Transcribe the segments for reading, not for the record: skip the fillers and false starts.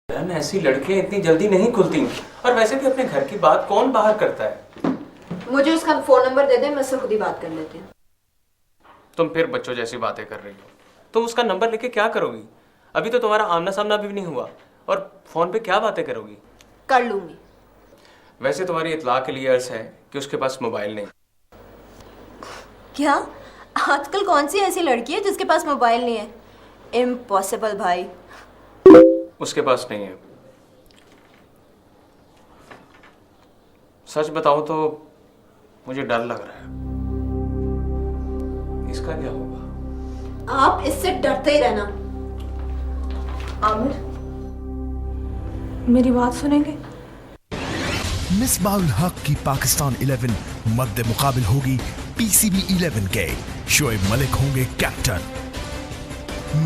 बहन, ऐसी लड़कियां इतनी जल्दी नहीं खुलती। और वैसे भी अपने घर की बात कौन बाहर करता है? मुझे उसका फोन नंबर दे दे, मैं उससे खुद ही बात कर लेती हूँ। तुम फिर बच्चों जैसी बातें कर रही हो। तुम उसका नंबर लेके क्या करोगी? अभी तो तुम्हारा आमना सामना भी नहीं हुआ और फोन पे क्या बातें करोगी? कर लूंगी। वैसे तुम्हारी इत्तला के लिए अर्ज है कि उसके पास मोबाइल नहीं। क्या? आजकल कौन सी ऐसी लड़की है जिसके पास मोबाइल नहीं है? इम्पॉसिबल भाई। उसके पास नहीं है। सच बताऊं तो मुझे डर लग रहा है। इसका क्या होगा? आप इससे डरते ही रहना। आमिर, मेरी बात सुनेंगे? मिसबाउल हक की पाकिस्तान 11 मद्दे मुकाबिल होगी पीसीबी 11 के। शोएब मलिक होंगे कैप्टन।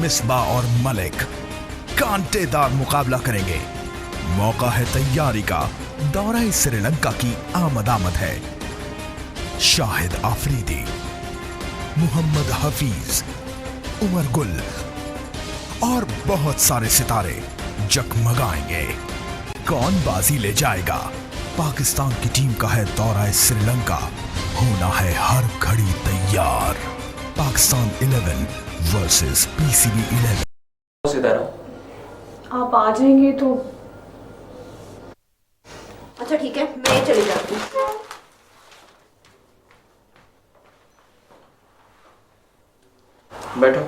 मिसबाह और मलिक कांटेदार मुकाबला करेंगे। मौका है तैयारी का। दौरा श्रीलंका की आमद है। शाहिद आफरीदी, मोहम्मद हफीज, उमर गुल और बहुत सारे सितारे जगमगाएंगे। कौन बाजी ले जाएगा? पाकिस्तान की टीम का है दौरा श्रीलंका। होना है हर घड़ी तैयार। Pakistan 11 versus PCB 11। सितारा, आप आ जाएंगे तो अच्छा ठीक है, मैं चली जाती हूँ। बैठो।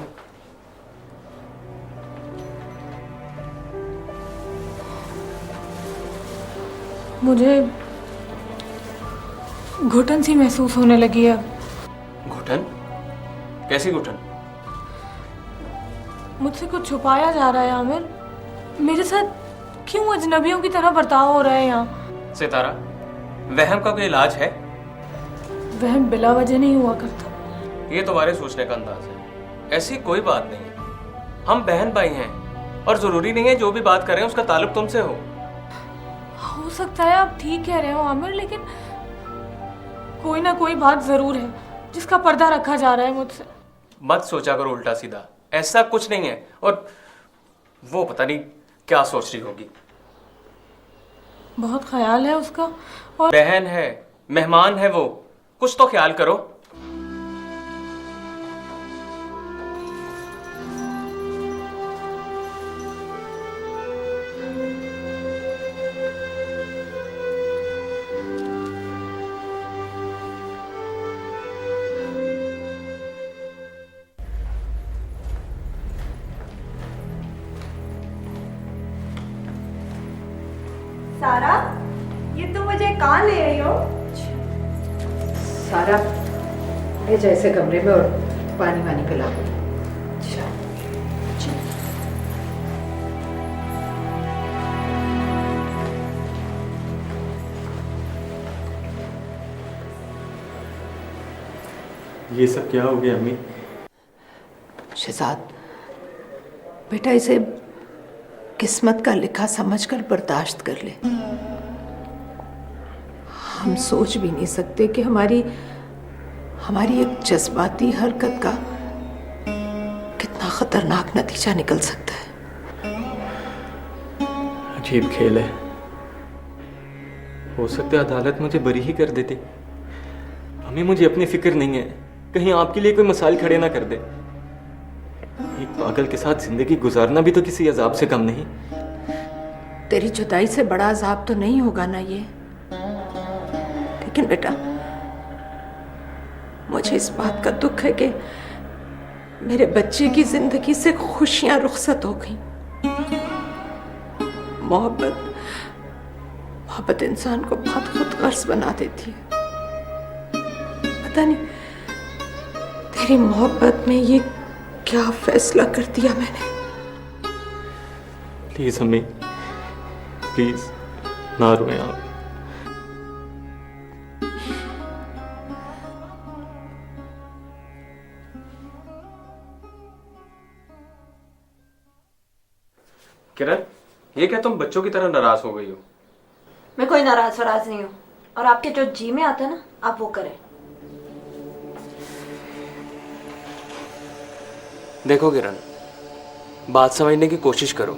मुझे घुटन सी महसूस होने लगी है। घुटन? कैसी घुटन? मुझसे कुछ छुपाया जा रहा है आमिर। मेरे साथ क्यों अजनबियों की तरह बर्ताव हो रहा है यहाँ? सितारा, वहम का कोई इलाज है? वहम बिला वजह नहीं हुआ करता। ये तुम्हारे सोचने का अंदाज है। ऐसी कोई बात नहीं है। हम बहन भाई हैं और जरूरी नहीं है जो भी बात करें उसका ताल्लुक तुमसे हो सकता है आप ठीक कह रहे हो आमिर, लेकिन कोई ना कोई बात जरूर है जिसका पर्दा रखा जा रहा है मुझसे। मत सोचा करो उल्टा सीधा। ऐसा कुछ नहीं है। और वो पता नहीं क्या सोच रही होगी। बहुत ख्याल है उसका। और बहन है, मेहमान है वो। कुछ तो ख्याल करो। सारा, ये तुम मुझे कहाँ ले रही हो? सारा, ले जा इसे कमरे में और पानी वानी पिला। ये सब क्या हो गया अम्मी? शहजाद बेटा, इसे किस्मत का लिखा समझकर बर्दाश्त कर ले। हम सोच भी नहीं सकते कि हमारी एक जज्बाती हरकत का कितना खतरनाक नतीजा निकल सकता है। अजीब खेल है। हो सकता है अदालत मुझे बरी ही कर देती। हमें मुझे अपनी फिक्र नहीं है, कहीं आपके लिए कोई मसाइल खड़े ना कर दे। एक पागल के साथ जिंदगी गुजारना भी तो किसी अजाब से कम नहीं। तेरी जुदाई से बड़ा अजाब तो नहीं होगा ना ये। लेकिन बेटा, मुझे इस बात का दुख है कि मेरे बच्चे की जिंदगी से खुशियां रुखसत हो गई। मोहब्बत इंसान को बहुत खुदगर्ज बना देती है। पता नहीं तेरी मोहब्बत में ये क्या फैसला कर दिया मैंने। प्लीज अम्मी, प्लीज ना रोएं आप। किरण, ये क्या तुम बच्चों की तरह नाराज हो गई हो? मैं कोई नाराज नहीं हूँ। और आपके जो जी में आता है ना, आप वो करें। देखो किरण, बात समझने की कोशिश करो।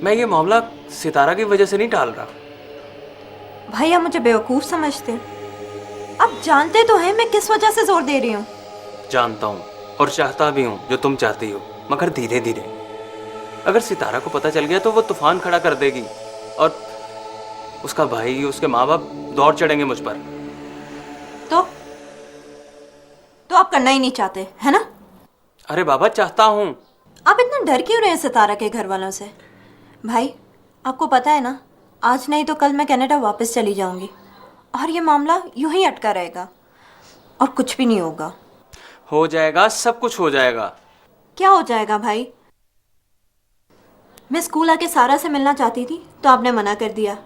मैं ये मामला सितारा की वजह से नहीं टाल रहा। भाई आप मुझे बेवकूफ़ समझते हैं? आप जानते तो हैं मैं किस वजह से जोर दे रही हूँ। जानता हूँ और चाहता भी हूँ जो तुम चाहती हो, मगर धीरे धीरे। अगर सितारा को पता चल गया तो वो तूफान खड़ा कर देगी और उसका भाई, उसके माँ बाप दौड़ चढ़ेंगे मुझ पर। तो आप करना ही नहीं चाहते है ना? अरे बाबा, चाहता हूँ। आप इतना डर क्यों रहे हैं सितारा के घर वालों से? भाई आपको पता है ना, आज नहीं तो कल मैं कनाडा वापस चली जाऊंगी और ये मामला यूं ही अटका रहेगा और कुछ भी नहीं होगा। हो जाएगा, सब कुछ हो जाएगा। क्या हो जाएगा भाई? मैं स्कूल आके सारा से मिलना चाहती थी तो आपने मना कर दिया।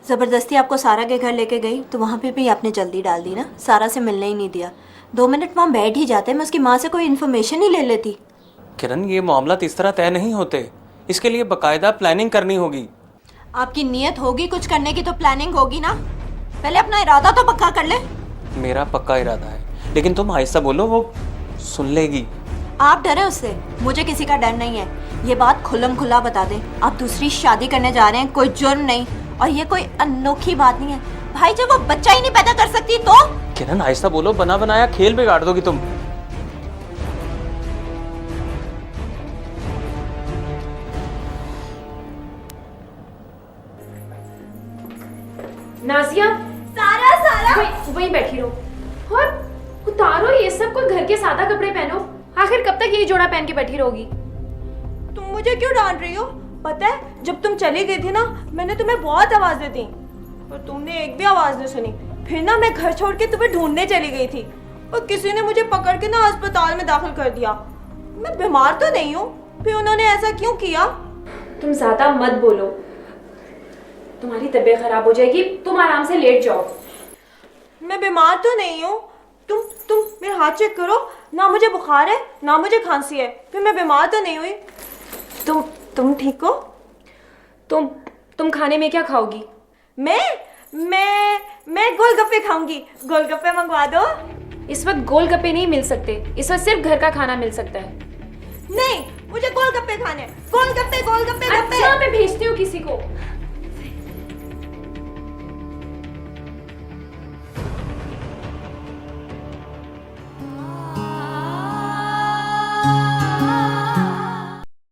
ज़बरदस्ती आपको सारा के घर लेके गई तो वहाँ पे भी आपने जल्दी डाल दी ना, सारा से मिलने ही नहीं दिया। 2 मिनट वहाँ बैठ ही जाते, मैं उसकी माँ से कोई इन्फॉर्मेशन ही ले लेती। किरण, ये मामला इस तरह तय नहीं होते, इसके लिए बाकायदा प्लानिंग करनी होगी। आपकी नीयत होगी कुछ करने की तो प्लानिंग होगी ना। पहले अपना इरादा तो पक्का कर ले। मेरा पक्का इरादा है, लेकिन तुम आहिस्ता बोलो, वो सुन लेगी। आप डरे उससे? मुझे किसी का डर नहीं है। ये बात खुल्लम खुल्ला बता दें, आप दूसरी शादी करने जा रहे हैं, कोई जुर्म नहीं और ये कोई अनोखी बात नहीं है। भाई जब वो बच्चा ही नहीं पैदा कर सकती तो? किरण आहिस्ता बोलो, बना बनाया खेल बिगाड़ दोगी तुम। नाजिया, सारा वहीं बैठी रहो और उतारो ये सब, कोई घर के सादा कपड़े पहनो। आखिर कब तक यही जोड़ा पहन के बैठी रहोगी? तुम मुझे क्यों डांट रही हो? पता है जब तुम चली गई थी ना, मैंने तुम्हें बहुत आवाजें दी पर तुमने एक भी आवाज नहीं सुनी। फिर ना मैं घर छोड़ के तुम्हें ढूंढने चली गई थी और किसी ने मुझे पकड़ के ना अस्पताल में दाखिल कर दिया। मैं बीमार तो नहीं हूँ, फिर उन्होंने ऐसा क्यों किया? तुम ज्यादा मत बोलो, तुम्हारी तबीयत खराब हो जाएगी, तुम आराम से लेट जाओ। मैं बीमार तो नहीं हूँ। तुम मेरा हाथ चेक करो, ना मुझे बुखार है ना मुझे खांसी है, फिर मैं बीमार तो नहीं हुई। तुम ठीक हो? तुम खाने में क्या खाओगी? मैं गोलगप्पे खाऊंगी। गोलगप्पे मंगवा दो। इस वक्त गोलगप्पे नहीं मिल सकते, इस वक्त सिर्फ घर का खाना मिल सकता है। नहीं, मुझे गोलगप्पे खाने। गोलगप्पे गोलगप्पे गप्पे। अच्छा, मैं भेजती हूँ किसी को।